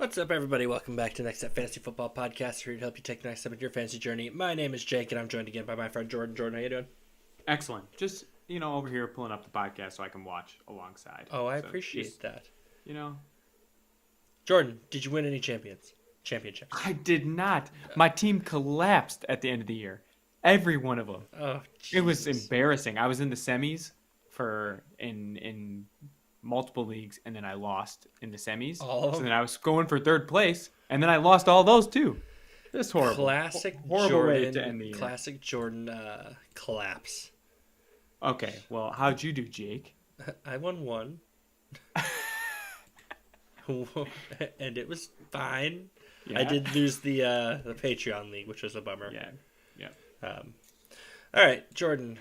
What's up, everybody? Welcome back to Next Step Fantasy Football Podcast, here to help you take the next step in your fantasy journey. My name is Jake, and I'm joined again by my friend Jordan. Jordan, how you doing? Excellent. Just, over here pulling up the podcast so I can watch alongside. Oh, I appreciate that. Jordan, did you win any championships? I did not. My team collapsed at the end of the year. Every one of them. Oh, It was embarrassing. I was in the semis in multiple leagues, and then I lost in the semis. All of so them? then I was going for third place, and then I lost all those too. Just horrible. Horrible Jordan, way to end the year. Classic Jordan collapse. Okay, well, how'd you do, Jake? I won one. And it was fine. Yeah? I did lose the Patreon league, which was a bummer. Yeah. All right, Jordan.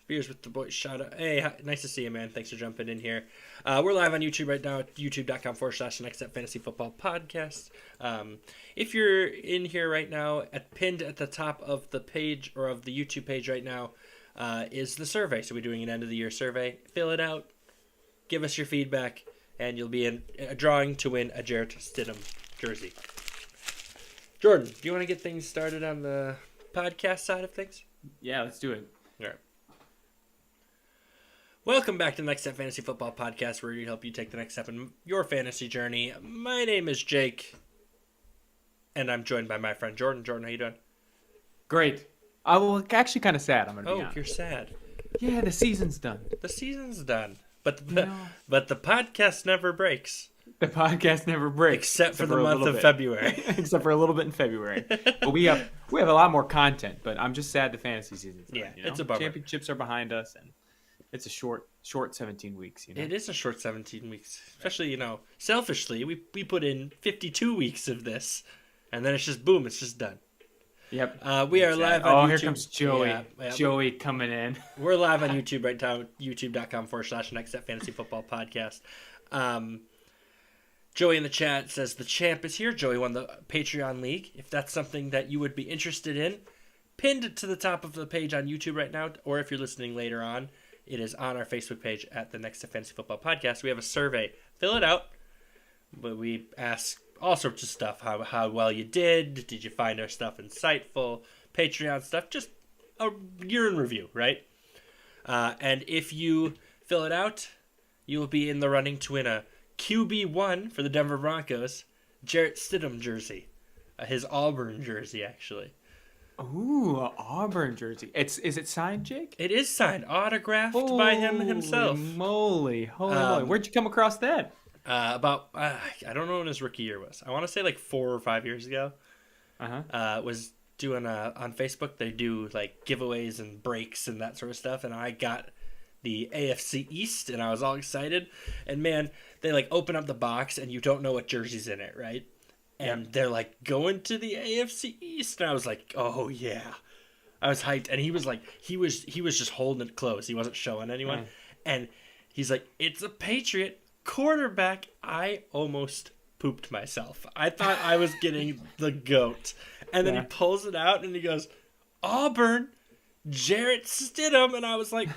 Beers with the boys. Shout out. Hey, nice to see you, man. Thanks for jumping in here. We're live on YouTube right now at youtube.com/Next Step Fantasy Football Podcast. If you're in here right now, pinned at the top of the page or of the YouTube page right now is the survey. So we're doing an end of the year survey. Fill it out. Give us your feedback, and you'll be in a drawing to win a Jarrett Stidham jersey. Jordan, do you want to get things started on the podcast side of things? Yeah, let's do it. All right. Welcome back to the Next Step Fantasy Football Podcast, where we help you take the next step in your fantasy journey. My name is Jake, and I'm joined by my friend Jordan. Jordan, how you doing? Great. I was actually kind of sad, I'm going to be honest. You're sad. Yeah, the season's done. The season's done, but the podcast never breaks. The podcast never breaks. Except for the month of February. Except for a little bit in February. But we have a lot more content, but I'm just sad the fantasy season's done. Yeah, it's a bummer. Championships are behind us, and it's a short 17 weeks. It is a short 17 weeks. Especially, selfishly, we put in 52 weeks of this, and then it's just boom, it's just done. Yep. We are live on YouTube. Here comes Joey. Yeah. Joey coming in. We're live on YouTube right now, youtube.com/Next Step Fantasy Football Podcast. Joey in the chat says the champ is here. Joey won the Patreon League. If that's something that you would be interested in, pinned to the top of the page on YouTube right now, or if you're listening later on, it is on our Facebook page at the Next Step Fantasy Football Podcast. We have a survey. Fill it out. But we ask all sorts of stuff. How well you did. Did you find our stuff insightful? Patreon stuff. Just a year in review, right? And if you fill it out, you will be in the running to win a QB1 for the Denver Broncos, Jarrett Stidham jersey. His Auburn jersey, actually. Ooh, Auburn jersey. Is it signed, Jake? It is signed, autographed by him himself. Holy moly. Where'd you come across that? I don't know when his rookie year was. I want to say like 4 or 5 years ago. Was doing on Facebook. They do like giveaways and breaks and that sort of stuff, and I got the AFC East, and I was all excited. And man, they like open up the box, and you don't know what jersey's in it, right? And they're like, going to the AFC East. And I was like, oh, yeah. I was hyped. And he was like, he was just holding it close. He wasn't showing anyone. And he's like, it's a Patriot quarterback. I almost pooped myself. I thought I was getting the GOAT. And then he pulls it out, and he goes, Auburn, Jarrett Stidham. And I was like,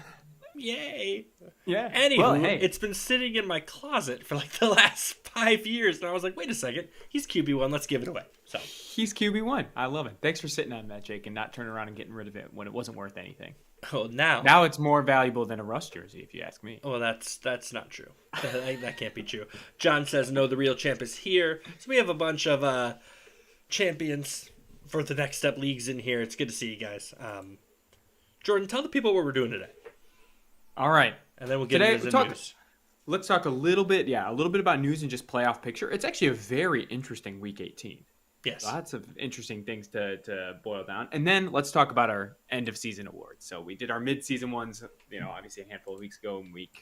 yay. Yeah. Anywho, it's been sitting in my closet for like the last 5 years, and I was like, wait a second, he's QB1, let's give it away. So he's QB1. I love it. Thanks for sitting on that, Jake, and not turning around and getting rid of it when it wasn't worth anything. Oh, now it's more valuable than a Russ jersey, if you ask me. Oh, that's not true. That can't be true. John says, no, the real champ is here. So we have a bunch of champions for the Next Step leagues in here. It's good to see you guys. Jordan, tell the people what we're doing today. All right. And then we'll get into the news. Let's talk a little bit about news and just playoff picture. It's actually a very interesting Week 18. Yes. Lots of interesting things to boil down. And then let's talk about our end of season awards. So we did our mid-season ones, obviously a handful of weeks ago in week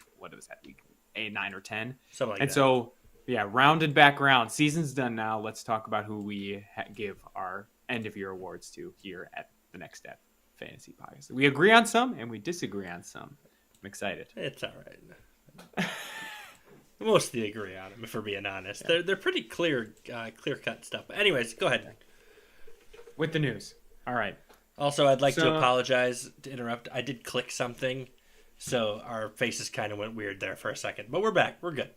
8, 9, or 10. Something like and that. So, rounded back around. Season's done now. Let's talk about who we give our end of year awards to here at the Next Step Fantasy Podcast. We agree on some and we disagree on some. I'm excited. It's all right. Mostly agree on them, if we're being honest. Yeah. They're pretty clear cut stuff. But anyways, go ahead. With the news. All right. Also, I'd like to apologize to interrupt. I did click something, so our faces kind of went weird there for a second. But we're back. We're good.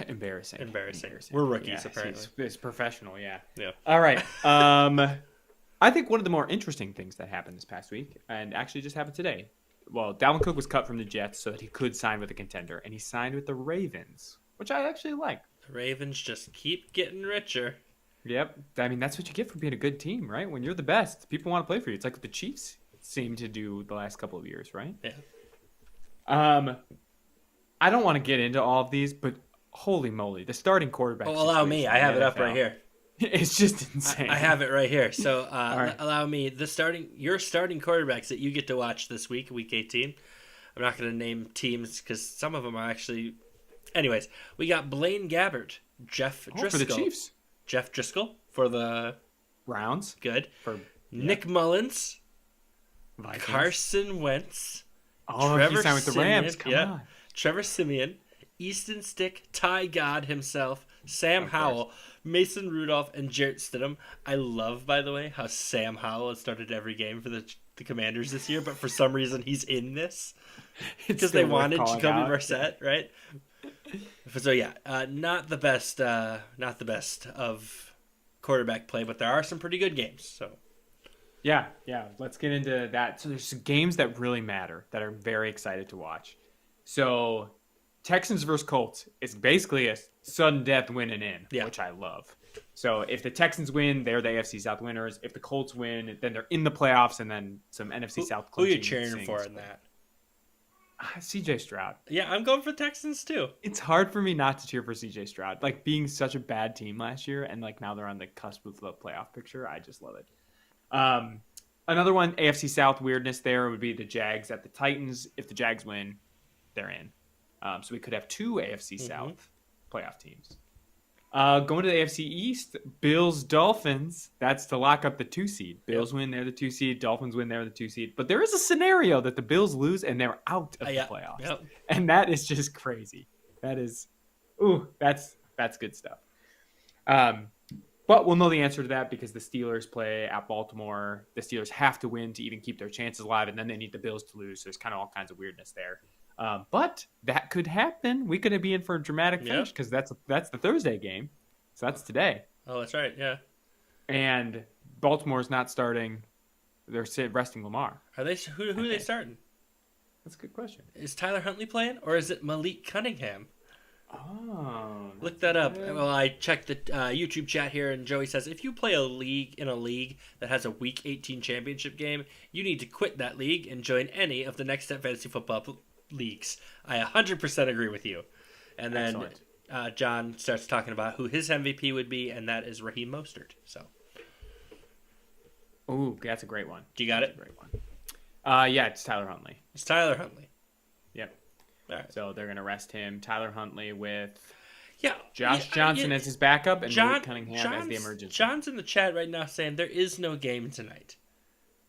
Embarrassing. We're rookies, apparently. It's professional, yeah. Yeah. All right. I think one of the more interesting things that happened this past week, and actually just happened today, well, Dalvin Cook was cut from the Jets so that he could sign with a contender, and he signed with the Ravens, which I actually like. The Ravens just keep getting richer. Yep. I mean, that's what you get for being a good team, right? When you're the best, people want to play for you. It's like what the Chiefs seem to do the last couple of years, right? Yeah. I don't want to get into all of these, but holy moly, the starting quarterback. Oh, allow me. I have it up right here. It's just insane. I have it right here. So right. Allow me. Your starting quarterbacks that you get to watch this week 18. I'm not going to name teams because some of them are actually. Anyways, we got Blaine Gabbert, Jeff Driscoll for the Chiefs. Jeff Driscoll for the Browns. Good. Nick Mullins, Vikings. Carson Wentz. Oh, he signed with the Rams. Come on. Trevor Siemian, Easton Stick, Ty God himself, Sam Howell, Mason Rudolph, and Jarrett Stidham. I love, by the way, how Sam Howell has started every game for the Commanders this year, but for some reason he's in this because they wanted Jacoby Brissett, right? So yeah, not the best of quarterback play, but there are some pretty good games. So yeah, let's get into that. So there's some games that really matter that I'm very excited to watch. So Texans versus Colts is basically a sudden death winning in, which I love. So if the Texans win, they're the AFC South winners. If the Colts win, then they're in the playoffs, and then some NFC South. Who are you cheering for in that? CJ Stroud. Yeah, I'm going for Texans too. It's hard for me not to cheer for CJ Stroud. Like being such a bad team last year, and like now they're on the cusp of the playoff picture. I just love it. Another one, AFC South weirdness there would be the Jags at the Titans. If the Jags win, they're in. So we could have two AFC South playoff teams. Going to the AFC East, Bills, Dolphins. That's to lock up the 2 seed. Bills win, they're the 2 seed. Dolphins win, they're the 2 seed. But there is a scenario that the Bills lose and they're out of the playoffs. Yep. And that is just crazy. That is, that's good stuff. But we'll know the answer to that because the Steelers play at Baltimore. The Steelers have to win to even keep their chances alive, and then they need the Bills to lose. So there's kind of all kinds of weirdness there. But that could happen. We could be in for a dramatic finish because that's the Thursday game. So that's today. Oh, that's right. Yeah. And Baltimore's not starting. They're resting Lamar. Are they? Who are they starting? That's a good question. Is Tyler Huntley playing, or is it Malik Cunningham? Oh, look that up. Well, I checked the YouTube chat here, and Joey says if you play a league that has a Week 18 championship game, you need to quit that league and join any of the Next Step Fantasy Football leagues. I 100% agree with you. And then John starts talking about who his MVP would be, and that is Raheem Mostert. So, ooh, that's a great one. Do you got it? Great one. Yeah, it's Tyler Huntley. It's Tyler Huntley. Yep. All right. So they're going to rest him. Tyler Huntley with Josh Johnson as his backup and Malik Cunningham as the emergency. John's in the chat right now saying there is no game tonight.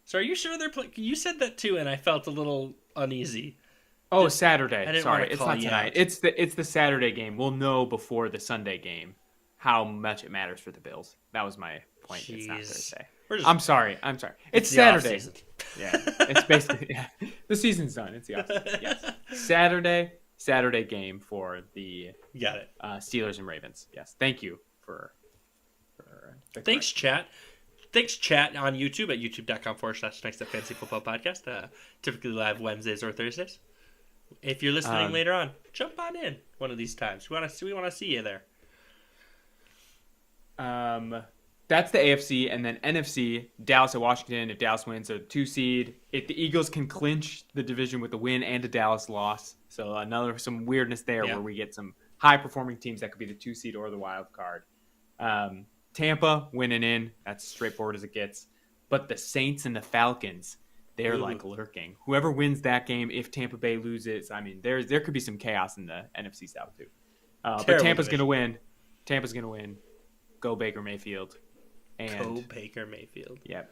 So are you sure they're playing? You said that too, and I felt a little uneasy. Oh, Saturday. Sorry, it's not tonight. Out. It's the Saturday game. We'll know before the Sunday game how much it matters for the Bills. That was my point. Jeez. It's not Thursday. I'm sorry. It's Saturday. Yeah, it's basically the season's done. It's the offseason. Yes, Saturday game for the got it. Steelers and Ravens. Yes, thank you for thanks, chat. Thanks, chat on YouTube at youtube.com/Next Up Fantasy Football Podcast. Typically live Wednesdays or Thursdays. If you're listening later on, jump on in one of these times. We want to see you there. That's the AFC, and then NFC, Dallas at Washington. If Dallas wins, they're the 2 seed. If the Eagles can clinch the division with a win and a Dallas loss, so some weirdness there where we get some high-performing teams that could be the 2 seed or the wild card. Tampa winning in. That's straightforward as it gets. But the Saints and the Falcons, they're like lurking. Whoever wins that game, if Tampa Bay loses, I mean, there could be some chaos in the NFC South too. But Tampa's going to win. Tampa's going to win. Go Baker Mayfield. Go Baker Mayfield. Yep.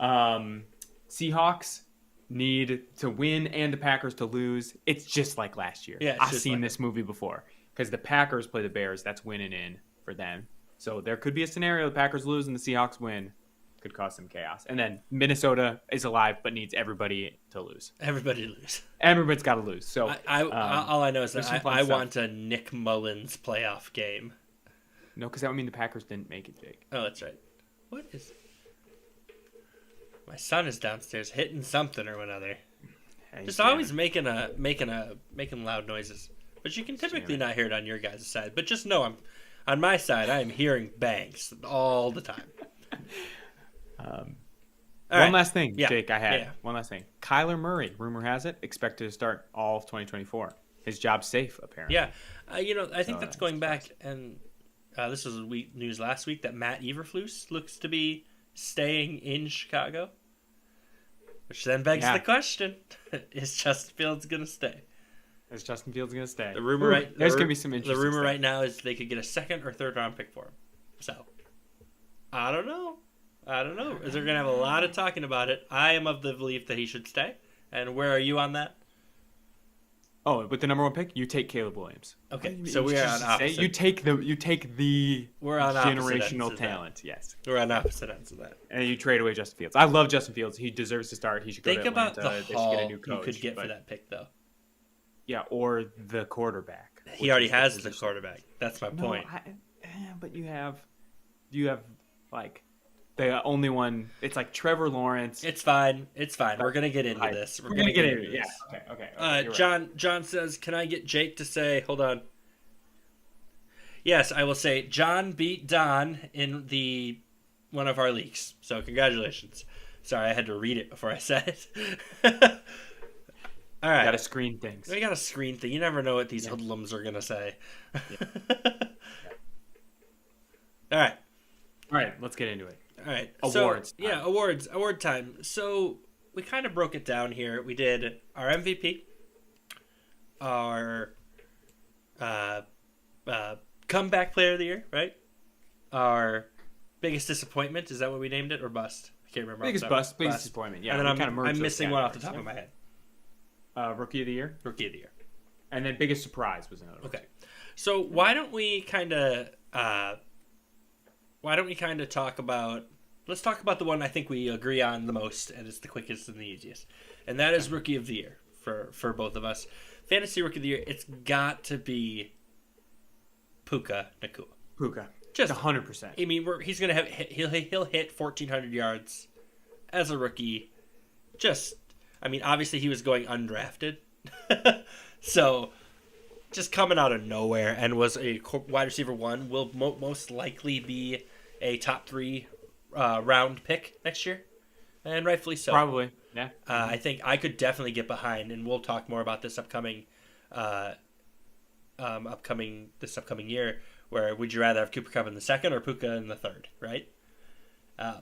Seahawks need to win and the Packers to lose. It's just like last year. Yeah, I've seen this movie before because the Packers play the Bears. That's winning in for them. So there could be a scenario the Packers lose and the Seahawks win. could cause some chaos. And then Minnesota is alive but needs everybody to lose. Everybody lose. Everybody's got to lose. So all I know is that I want a Nick Mullins playoff game. No, because that would mean the Packers didn't make it, Jake. Oh, that's right. What is... My son is downstairs hitting something or another. Just always making loud noises. But you can typically not hear it on your guys' side. But just know on my side, I am hearing bangs all the time. One last thing, Jake, one last thing. Kyler Murray, rumor has it, expected to start all of 2024. His job's safe, apparently. Yeah. I think that's going back, and this was news last week, that Matt Eberflus looks to be staying in Chicago. Which then begs the question, is Justin Fields going to stay? Is Justin Fields going to stay? The rumor there's going to be some interesting The rumor stuff. right now is they could get a second or third round pick for him. So, I don't know. Is they're going to have a lot of talking about it. I am of the belief that he should stay. And where are you on that? Oh, with the number 1 pick, you take Caleb Williams. Okay, so we are on opposite. You take the we're on generational talent. Yes, we're on opposite ends of that. And you trade away Justin Fields. I love Justin Fields. He deserves to start. He should go Think to about Atlanta. the haul they should get a new coach, you could get for that pick, though. Yeah, or the quarterback. He already has the quarterback. That's my point. But you have like the only one. It's like Trevor Lawrence. It's fine. We're gonna get into this. We're gonna get into it. Yeah. Okay. John says, "Can I get Jake to say? Hold on." Yes, I will say John beat Don in one of our leagues. So congratulations. Sorry, I had to read it before I said it. All right. Got to screen things. We got to screen things. You never know what these hoodlums are gonna say. All right. Let's get into it. All right. Awards. Award time. So we kind of broke it down here. We did our MVP, our comeback player of the year, right? Our biggest disappointment. Is that what we named it, or bust? I can't remember. Biggest disappointment. Yeah. And then I'm missing one off the top of my head. Rookie of the year. And then biggest surprise was another one. Okay. So why don't we kind of talk about... Let's talk about the one I think we agree on the most, and it's the quickest and the easiest. And that is Rookie of the Year for both of us. Fantasy Rookie of the Year, it's got to be Puka Nacua. Puka. Just 100%. I mean, he's going to he'll hit 1,400 yards as a rookie. Obviously he was going undrafted. So, just coming out of nowhere, and was a wide receiver 1, will most likely be a top 3 round pick next year, and rightfully so. Probably, yeah. I think I could definitely get behind, and we'll talk more about this upcoming year. Where would you rather have Cooper Kupp in the 2nd or Puka in the 3rd? Right?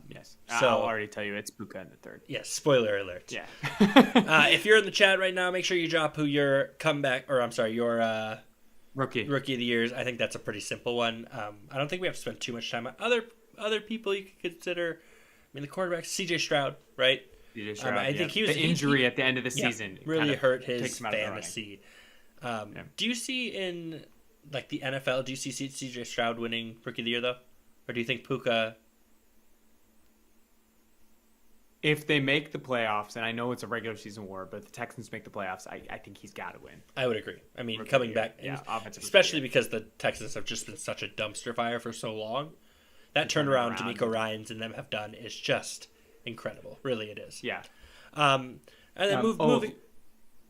Yes. So I'll already tell you it's Puka in the 3rd. Yes. Spoiler alert. Yeah. If you're in the chat right now, make sure you drop who your your rookie of the years. I think that's a pretty simple one. I don't think we have to spend too much time on other people you could consider. I mean, the quarterback, C.J. Stroud, right? C.J. Stroud. I think he was the injury at the end of the season really hurt his fantasy. Do you see in the NFL? Do you see C.J. Stroud winning Rookie of the Year though, or do you think Puka? If they make the playoffs, and I know it's a regular season war, but if the Texans make the playoffs, I think he's got to win. I would agree. I mean, coming back, especially because the Texans have just been such a dumpster fire for so long. That turnaround DeMeco Ryans and them have done is just incredible. Really, it is. Yeah. And then moving.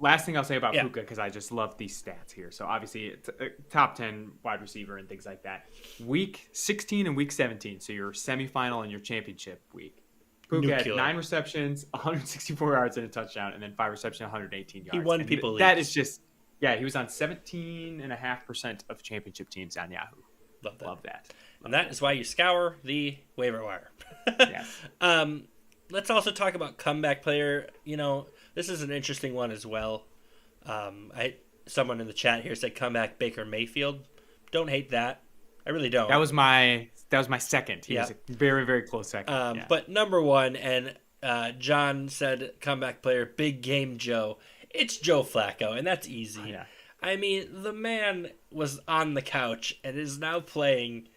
Last thing I'll say about Puka, because I just love these stats here. So obviously, it's a top 10 wide receiver and things like that. Week 16 and week 17, so your semifinal and your championship week. Puka had 9 receptions, 164 yards and a touchdown, and then 5 receptions, 118 yards. He won people leagues. That is just, he was on 17.5% of championship teams on Yahoo. Love that. And that is why you scour the waiver wire. Yes. Let's also talk about comeback player. This is an interesting one as well. Someone in the chat here said comeback Baker Mayfield. Don't hate that. I really don't. That was my second. He was a very, very close second. But number 1, and John said comeback player, Big Game Joe. It's Joe Flacco, and that's easy. Yeah. I mean, the man was on the couch and is now playing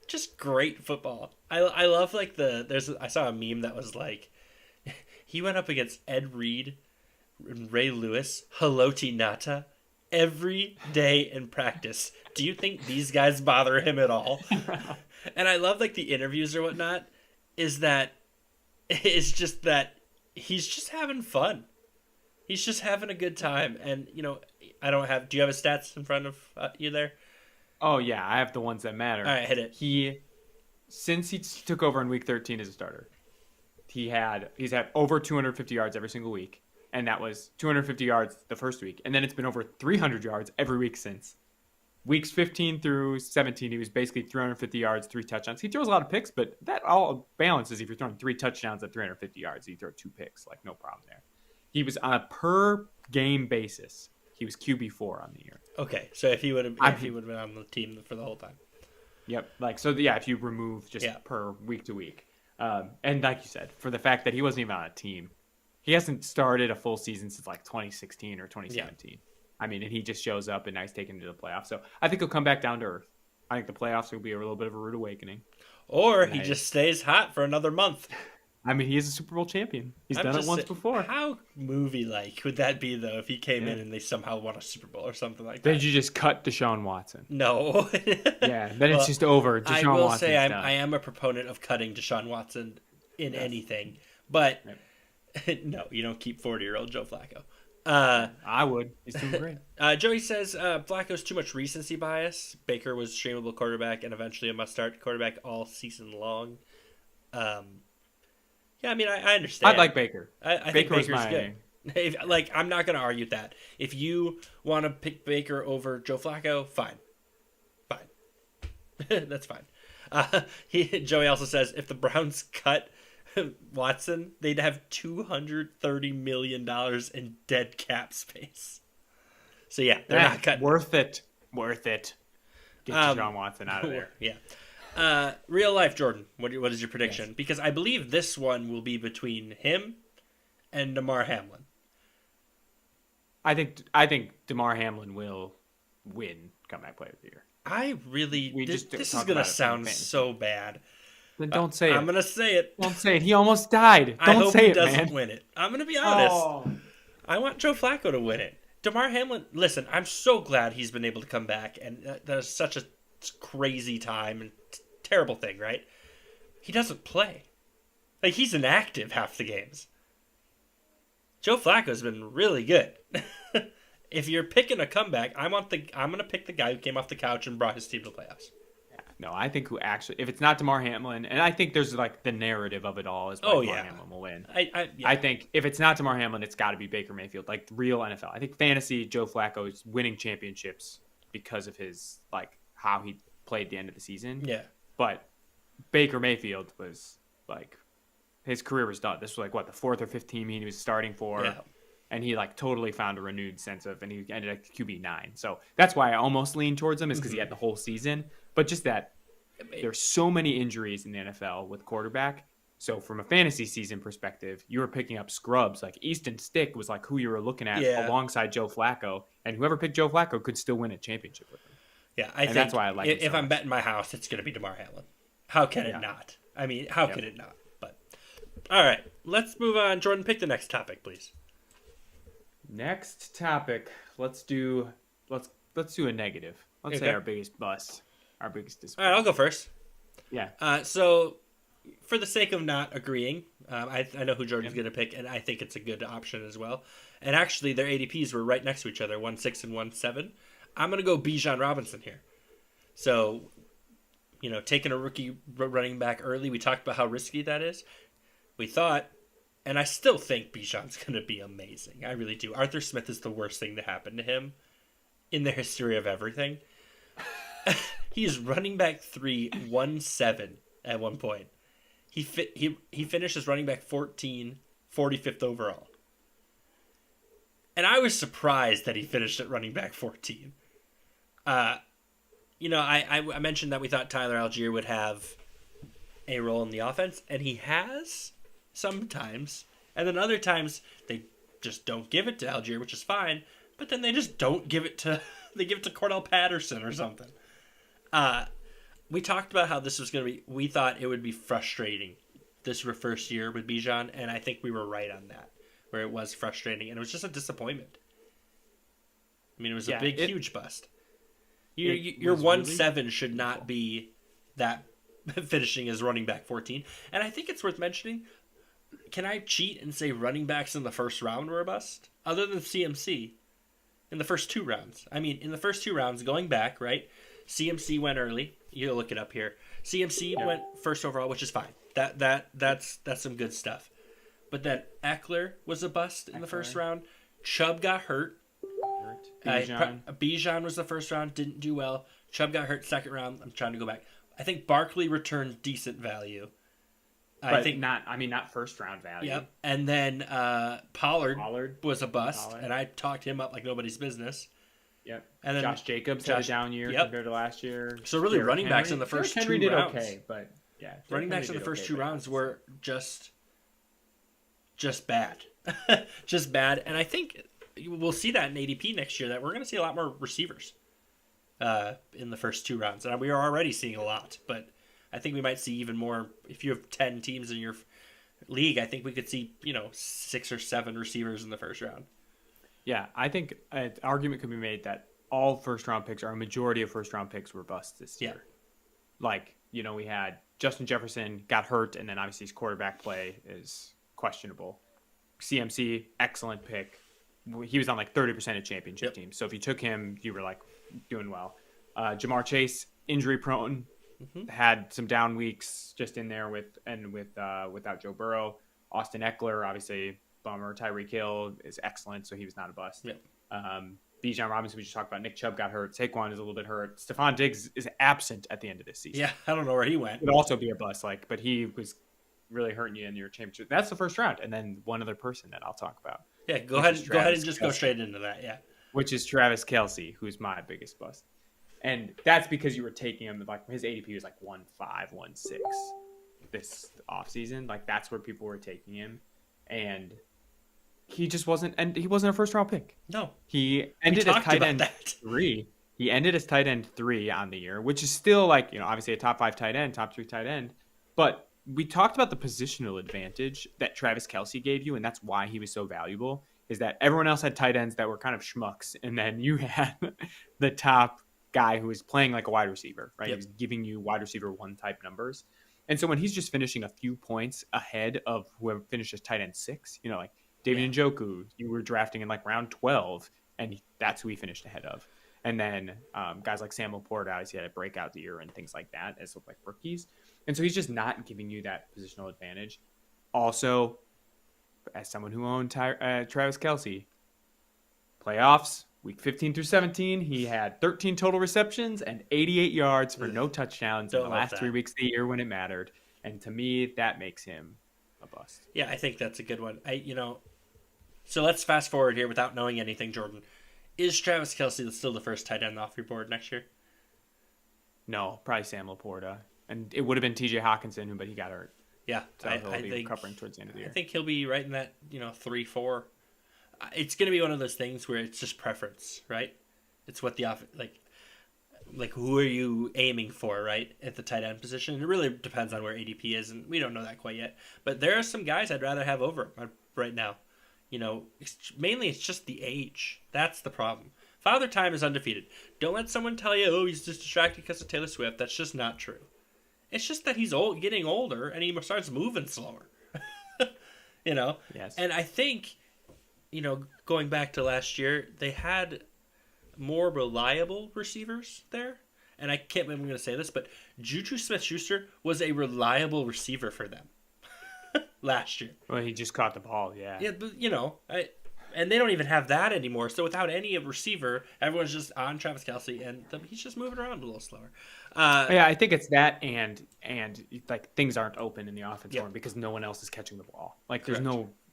just great football. I love like I saw a meme that was like he went up against Ed Reed and Ray Lewis, Haloti Ngata, every day in practice. Do you think these guys bother him at all? And I love like the interviews or whatnot. Is that it's just that he's just having fun. He's just having a good time, and I don't have. Do you have his stats in front of you there? Oh yeah, I have the ones that matter. All right, hit it. Since he took over in week 13 as a starter, he's had over 250 yards every single week, and that was 250 yards the first week, and then it's been over 300 yards every week since. Weeks 15 through 17, he was basically 350 yards, 3 touchdowns. He throws a lot of picks, but that all balances. If you're throwing 3 touchdowns at 350 yards, you throw 2 picks, like no problem there. He was on a per game basis. He was QB4 on the year. Okay, so if he would have been on the team for the whole time. Yep. If you remove just per week to week, and like you said, for the fact that he wasn't even on a team, he hasn't started a full season since like 2016 or 2017. Yeah. I mean, and he just shows up and now he's taken to the playoffs. So I think he'll come back down to earth. I think the playoffs will be a little bit of a rude awakening. Or he just stays hot for another month. I mean, he is a Super Bowl champion. He's done it once before. How movie-like would that be, though, if he came in and they somehow won a Super Bowl or something like that? Then you just cut Deshaun Watson. No. Then it's just over. Deshaun I will say I am a proponent of cutting Deshaun Watson in anything. But, no, you don't keep 40-year-old Joe Flacco. I would. He's doing great. Joey says Flacco's too much recency bias. Baker was streamable quarterback and eventually a must-start quarterback all season long. Yeah, I mean, I understand. I'd like Baker. I think Baker's good. I'm not going to argue that. If you want to pick Baker over Joe Flacco, fine. That's fine. Joey also says if the Browns cut Watson, they'd have $230 million in dead cap space. So yeah, they're not cutting. Worth it. Get Deshaun Watson out of there. Yeah. Real life, Jordan. What is your prediction? Yes. Because I believe this one will be between him and Damar Hamlin. I think Damar Hamlin will win Comeback Player of the Year. This is gonna sound so bad. Then don't say it. I'm gonna say it. Don't say it. He almost died. I hope he doesn't win it. I'm gonna be honest. I want Joe Flacco to win it. Damar Hamlin. Listen, I'm so glad he's been able to come back, and that is such a crazy time and terrible thing, right? He doesn't play. Like, he's inactive half the games. Joe Flacco's been really good. If you're picking a comeback, I'm gonna pick the guy who came off the couch and brought his team to the playoffs. No, I think if it's not Damar Hamlin, and I think there's like the narrative of it all is Damar Hamlin will win. I think if it's not Damar Hamlin, it's got to be Baker Mayfield, like real NFL. I think fantasy Joe Flacco is winning championships because of his like how he played the end of the season. Yeah, but Baker Mayfield was like his career was done. This was like the 4th or 5th team he was starting for. Yeah. And he like totally found a renewed sense of, and he ended at QB9. So that's why I almost lean towards him is because he had the whole season. But just that there's so many injuries in the NFL with quarterback. So from a fantasy season perspective, you were picking up scrubs. Like Easton Stick was like who you were looking at alongside Joe Flacco. And whoever picked Joe Flacco could still win a championship with him. Yeah, I think that's why I like it. If I'm betting my house, it's going to be Damar Hamlin. How can it not? I mean, how could it not? But all right, let's move on. Jordan, pick the next topic, please. Next topic. Let's do a negative. Let's say our biggest bust, our biggest disappointment. All right, I'll go first. Yeah. So, for the sake of not agreeing, I know who Jordan's going to pick, and I think it's a good option as well. And actually, their ADPs were right next to each other, 1.6 and 1.7. I'm going to go Bijan Robinson here. So, taking a rookie running back early, we talked about how risky that is. We thought. And I still think Bijan's going to be amazing. I really do. Arthur Smith is the worst thing to happen to him in the history of everything. He is running back 3, 1.7 at one point. He finished as running back 14, 45th overall. And I was surprised that he finished at running back 14. I mentioned that we thought Tyler Algier would have a role in the offense, and he has sometimes, and then other times they just don't give it to Algier, which is fine, but then they just don't give it to they give it to Cordell Patterson or something. we talked about how this was going to be. We thought it would be frustrating this first year with Bijan, and I think we were right on that, where it was frustrating, and it was just a disappointment. I mean, it was a huge bust. Your 1-7 really should not be that finishing as running back 14. And I think it's worth mentioning, can I cheat and say running backs in the first round were a bust? Other than CMC, in the first 2 rounds. I mean, in the first 2 rounds, going back, right? CMC went early. You look it up here. CMC went first overall, which is fine. That's some good stuff. But then Eckler was a bust in the first round. Chubb got hurt. Bijan was the first round, didn't do well. Chubb got hurt second round. I'm trying to go back. I think Barkley returned decent value. Not first round value. Yep. And then Pollard was a bust, and I talked him up like nobody's business. Yep. And then Josh Jacobs had a down year compared to last year. So really, running backs in the first 2 rounds did okay, but running backs in the first 2 rounds were just bad, just bad. And I think we'll see that in ADP next year, that we're going to see a lot more receivers in the first 2 rounds. And we are already seeing a lot, but I think we might see even more. If you have 10 teams in your league, I think we could see, 6 or 7 receivers in the first round. Yeah, I think an argument could be made that all first-round picks, or a majority of first-round picks, were busts this year. Like, we had Justin Jefferson got hurt, and then obviously his quarterback play is questionable. CMC, excellent pick. He was on like 30% of championship teams. So if you took him, you were like doing well. Jamar Chase, injury prone, had some down weeks just in there without Joe Burrow. Austin Eckler, obviously, bummer. Tyreek Hill is excellent, so he was not a bust. Yep. Bijan Robinson, we just talked about. Nick Chubb got hurt. Saquon is a little bit hurt. Stephon Diggs is absent at the end of this season. Yeah, I don't know where he went. It would also be a bust, but he was really hurting you in your championship. That's the first round, and then one other person that I'll talk about. Yeah, go ahead and just go straight into that. Yeah, which is Travis Kelce, who's my biggest bust, and that's because you were taking him like his ADP was like 1.5, 1.6 this offseason. Like that's where people were taking him, and he just wasn't. And he wasn't a first round pick. No, he ended as tight end 3. He ended as tight end 3 on the year, which is still like obviously a top 5 tight end, top 3 tight end, but. We talked about the positional advantage that Travis Kelce gave you, and that's why he was so valuable, is that everyone else had tight ends that were kind of schmucks, and then you had the top guy who was playing like a wide receiver, right? Yep. He was giving you wide receiver 1 type numbers. And so when he's just finishing a few points ahead of whoever finishes tight end 6, like David Njoku, you were drafting in like round 12, and that's who he finished ahead of. And then guys like Sam Laporta, obviously had a breakout year and things like that as like rookies. And so he's just not giving you that positional advantage. Also, as someone who owned Travis Kelce, playoffs, week 15 through 17, he had 13 total receptions and 88 yards for no touchdowns in the last 3 weeks of the year when it mattered. And to me, that makes him a bust. Yeah, I think that's a good one. So let's fast forward here without knowing anything, Jordan. Is Travis Kelce still the first tight end off your board next year? No, probably Sam Laporta. And it would have been TJ Hawkinson, but he got hurt. Yeah, so I think recovering towards the end of the year. I think he'll be right in that 3-4. It's going to be one of those things where it's just preference, right? It's what the like who are you aiming for, right, at the tight end position? It really depends on where ADP is, and we don't know that quite yet. But there are some guys I'd rather have over right now. Mainly it's just the age. That's the problem. Father Time is undefeated. Don't let someone tell you, oh, he's just distracted because of Taylor Swift. That's just not true. It's just that he's getting older, and he starts moving slower. Yes. And I think, going back to last year, they had more reliable receivers there. And I can't believe I'm going to say this, but Juju Smith-Schuster was a reliable receiver for them last year. Well, he just caught the ball, yeah. Yeah, but, and they don't even have that anymore. So without any receiver, everyone's just on Travis Kelce, and he's just moving around a little slower. Yeah, I think it's that, and like things aren't open in the offense for him because no one else is catching the ball. Like there's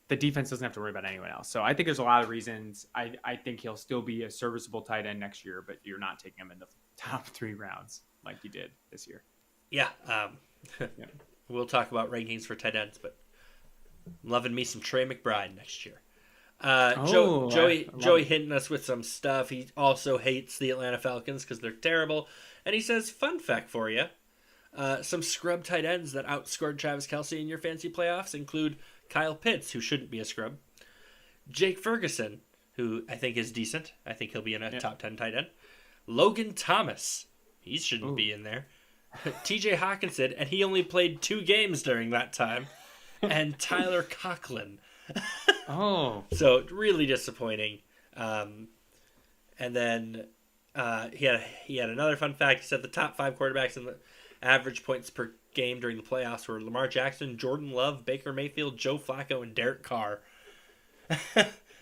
the defense doesn't have to worry about anyone else. So I think there's a lot of reasons. I think he'll still be a serviceable tight end next year, but you're not taking him in the top 3 rounds like you did this year. Yeah. We'll talk about rankings for tight ends, but I'm loving me some Trey McBride next year. Joey hitting us with some stuff. He also hates the Atlanta Falcons because they're terrible. And he says, fun fact for you, Some scrub tight ends that outscored Travis Kelce in your fantasy playoffs include Kyle Pitts, who shouldn't be a scrub, Jake Ferguson, who I think is decent. I think he'll be in a top 10 tight end. Logan Thomas, he shouldn't be in there. TJ Hawkinson, and he only played 2 games during that time. And Tyler Conklin. So really disappointing. And then he had another fun fact. He said the top 5 quarterbacks in the average points per game during the playoffs were Lamar Jackson, Jordan Love, Baker Mayfield, Joe Flacco, and Derek Carr.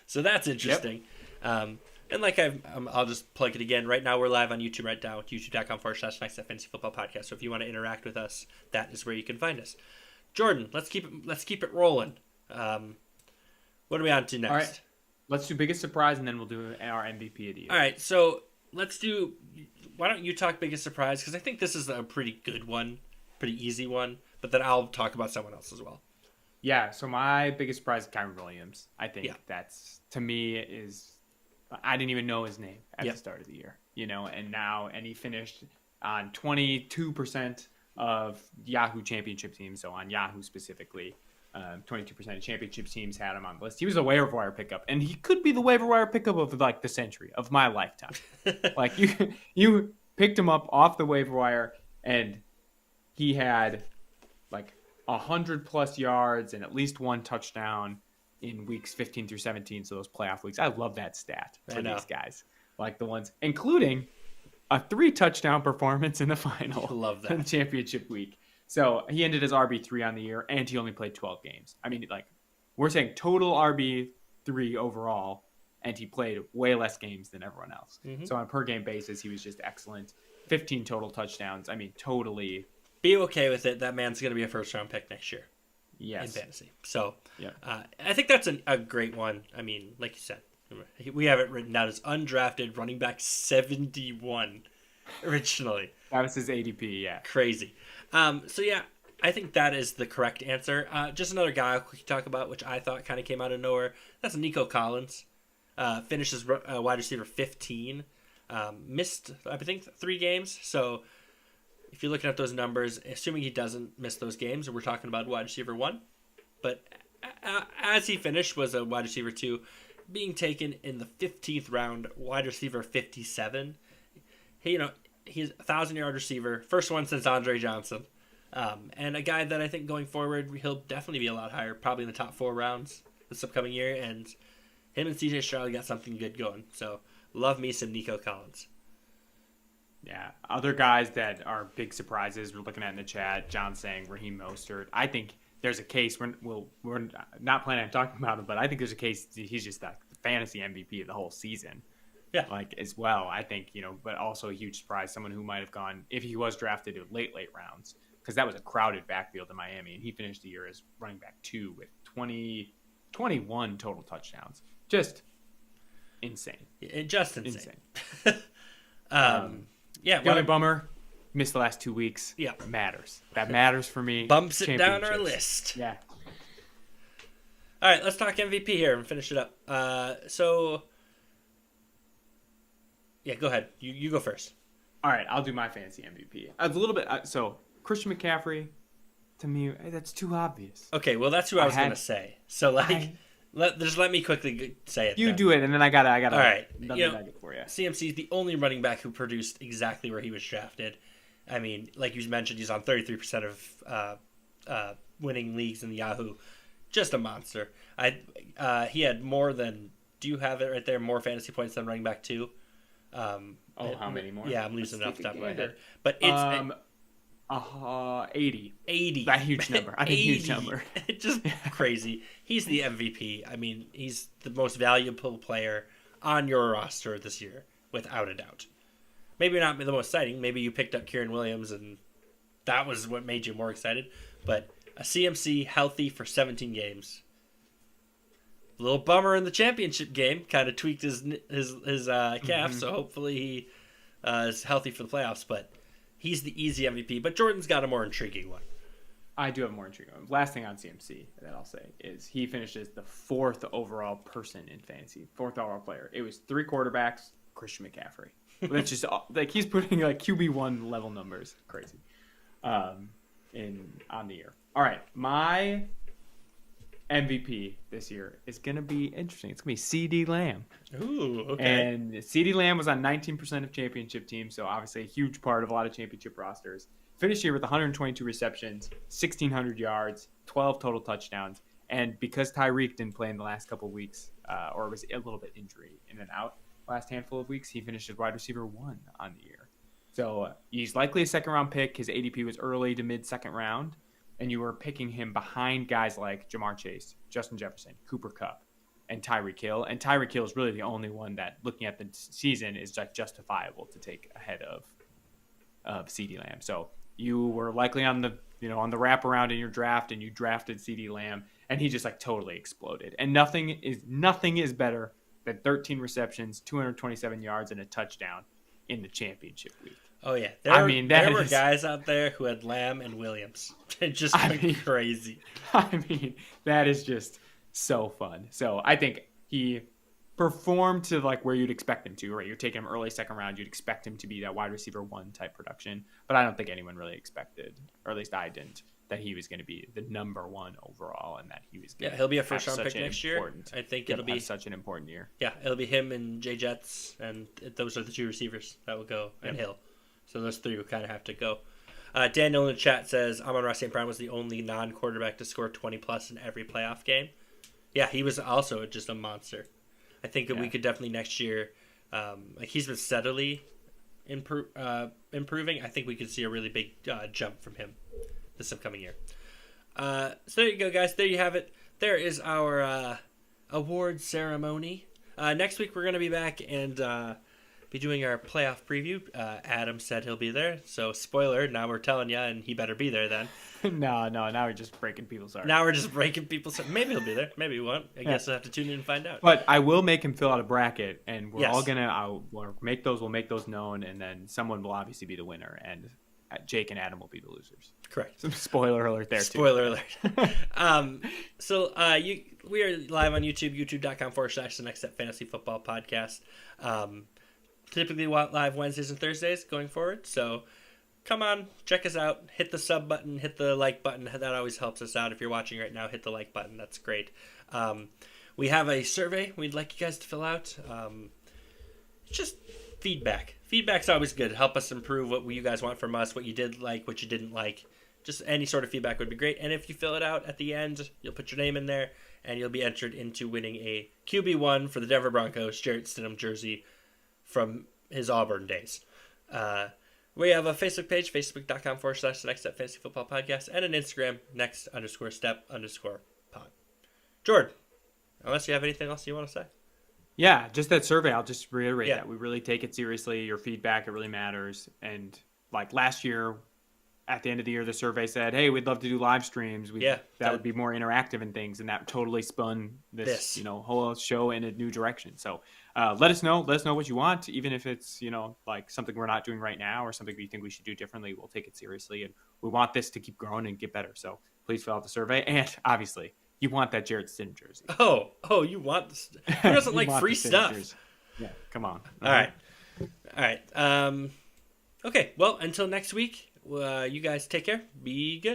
So that's interesting. Yep. And like I'll just plug it again. Right now we're live on YouTube right now, youtube.com/Next Fantasy Football Podcast. So if you want to interact with us, that is where you can find us. Jordan, let's keep it rolling. What are we on to next? All right. Let's do biggest surprise, and then we'll do our MVP of the year. All right, so let's do. Why don't you talk biggest surprise? Because I think this is a pretty good one, pretty easy one. But then I'll talk about someone else as well. Yeah. So my biggest surprise is Kyren Williams. I think that's, to me, is I didn't even know his name at the start of the year, and he finished on 22% of Yahoo championship teams. So on Yahoo specifically. 22% of championship teams had him on the list. He was a waiver wire pickup, and he could be the waiver wire pickup of like the century of my lifetime. Like you picked him up off the waiver wire, and he had like 100+ yards and at least 1 touchdown in weeks 15 through 17. So those playoff weeks, I love that stat for these guys, like the ones including a 3 touchdown performance in the final. Love that championship week. So he ended as RB3 on the year, and he only played 12 games. I mean, like, we're saying total RB3 overall, and he played way less games than everyone else. Mm-hmm. So on a per-game basis, he was just excellent. 15 total touchdowns. I mean, totally. Be okay with it. That man's going to be a first-round pick next year. Yes. In fantasy. So I think that's a great one. I mean, like you said, we have it written down as undrafted running back 71 originally. That was his ADP, yeah. Crazy. So yeah, I think that is the correct answer. Just another guy I'll quickly talk about, which I thought kind of came out of nowhere. That's Nico Collins. Finishes wide receiver 15. Missed, I think, 3 games. So if you're looking at those numbers, assuming he doesn't miss those games, we're talking about wide receiver 1. But as he finished, was a wide receiver 2, being taken in the 15th round, wide receiver 57. He's a 1,000-yard receiver, first one since Andre Johnson, and a guy that I think going forward he'll definitely be a lot higher, probably in the top 4 rounds this upcoming year. And him and CJ Stroud got something good going. So love me some Nico Collins. Yeah, other guys that are big surprises we're looking at in the chat. John saying Raheem Mostert. I think there's a case we're not planning on talking about him, but I think there's a case he's just the fantasy MVP of the whole season. Yeah, like as well. I think but also a huge surprise. Someone who might have gone if he was drafted in late rounds, because that was a crowded backfield in Miami, and he finished the year as running back 2 with 21 total touchdowns. Just insane. Just insane. The only bummer, missed the last 2 weeks. Yeah, matters. That matters for me. Bumps it down our list. Yeah. All right, let's talk MVP here and finish it up. Yeah, go ahead. You go first. All right, I'll do my fantasy MVP. A little bit. So Christian McCaffrey, to me, that's too obvious. Okay, well that's who I was going to say. So let me quickly say it. You do it, and then I got. All right, another nugget for you. CMC is the only running back who produced exactly where he was drafted. I mean, like you mentioned, he's on 33% of winning leagues in the Yahoo. Just a monster. He had more than. Do you have it right there? More fantasy points than running back 2. How many more? Yeah, I'm losing it off the top of my head. But it's 80. 80. That huge number. I think huge number. It's just crazy. He's the MVP. I mean, he's the most valuable player on your roster this year, without a doubt. Maybe not the most exciting. Maybe you picked up Kyren Williams, and that was what made you more excited. But a CMC healthy for 17 games. A little bummer in the championship game. Kind of tweaked his calf, so hopefully he is healthy for the playoffs. But he's the easy MVP. But Jordan's got a more intriguing one. I do have a more intriguing one. Last thing on CMC that I'll say is he finished as the 4th overall person in fantasy. 4th overall player. It was 3 quarterbacks, Christian McCaffrey. That's just like he's putting like QB1 level numbers. Crazy. on the year. All right, my MVP this year is going to be interesting. It's going to be CeeDee Lamb. Ooh, okay. And CeeDee Lamb was on 19% of championship teams, so obviously a huge part of a lot of championship rosters. Finished here with 122 receptions, 1,600 yards, 12 total touchdowns. And because Tyreek didn't play in the last couple of weeks, or was a little bit injury in and out last handful of weeks, he finished as wide receiver 1 on the year. So he's likely a second-round pick. His ADP was early to mid-second round. And you were picking him behind guys like Jamar Chase, Justin Jefferson, Cooper Kupp, and Tyreek Hill. And Tyreek Hill is really the only one that, looking at the season, is like justifiable to take ahead of CeeDee Lamb. So you were likely on the wraparound in your draft, and you drafted CeeDee Lamb, and he just like totally exploded. And nothing is better than 13 receptions, 227 yards, and a touchdown in the championship week. Oh, yeah. There were guys out there who had Lamb and Williams. It just went crazy. I mean, that is just so fun. So I think he performed to like where you'd expect him to, right? You're taking him early second round. You'd expect him to be that wide receiver 1 type production. But I don't think anyone really expected, or at least I didn't, that he was going to be the number 1 overall and that he was going to he'll be a first round pick next year. I think it'll be such an important year. Yeah, it'll be him and Jay Jets, and those are the 2 receivers that will go, and Hill. So those 3 will kind of have to go. Daniel in the chat says, Amon-Ra St. Brown was the only non-quarterback to score 20-plus in every playoff game. Yeah, he was also just a monster. I think that we could definitely next year, he's been steadily improving. I think we could see a really big jump from him this upcoming year. So there you go, guys. There you have it. There is our award ceremony. Next week we're going to be back and be doing our playoff preview. Adam said he'll be there, so spoiler, now we're telling you, and he better be there then. No, now we're just breaking people's hearts. Now we're just breaking people's hearts. Maybe he'll be there, maybe he won't. I guess we'll have to tune in and find out. But I will make him fill out a bracket, and we're all we'll make those known, and then someone will obviously be the winner, and Jake and Adam will be the losers. Correct. Some spoiler alert there, Spoiler alert. So we are live on YouTube, youtube.com/The Next Step Fantasy Football Podcast. Typically live Wednesdays and Thursdays going forward. So come on, check us out. Hit the sub button, hit the like button. That always helps us out. If you're watching right now, hit the like button. That's great. We have a survey we'd like you guys to fill out. Just feedback. Feedback's always good. Help us improve what you guys want from us, what you did like, what you didn't like. Just any sort of feedback would be great. And if you fill it out at the end, you'll put your name in there, and you'll be entered into winning a QB1 for the Denver Broncos Jarrett Stidham jersey from his Auburn days. We have a Facebook page, facebook.com/The Next Step Fantasy Football Podcast, and an Instagram, next_step_pod. Jordan, unless you have anything else you want to say. Yeah, just that survey. I'll just reiterate that. We really take it seriously. Your feedback, it really matters. And like last year, at the end of the year, the survey said, hey, we'd love to do live streams. That would be more interactive and things. And that totally spun this whole show in a new direction. So let us know. Let us know what you want, even if it's, like something we're not doing right now or something you think we should do differently. We'll take it seriously. And we want this to keep growing and get better. So please fill out the survey. And obviously, you want that Jarrett Stidham jersey. Oh, you want this? Who doesn't like free stuff? Jersey. Yeah, come on. All right. Okay, well, until next week, you guys take care. Be good.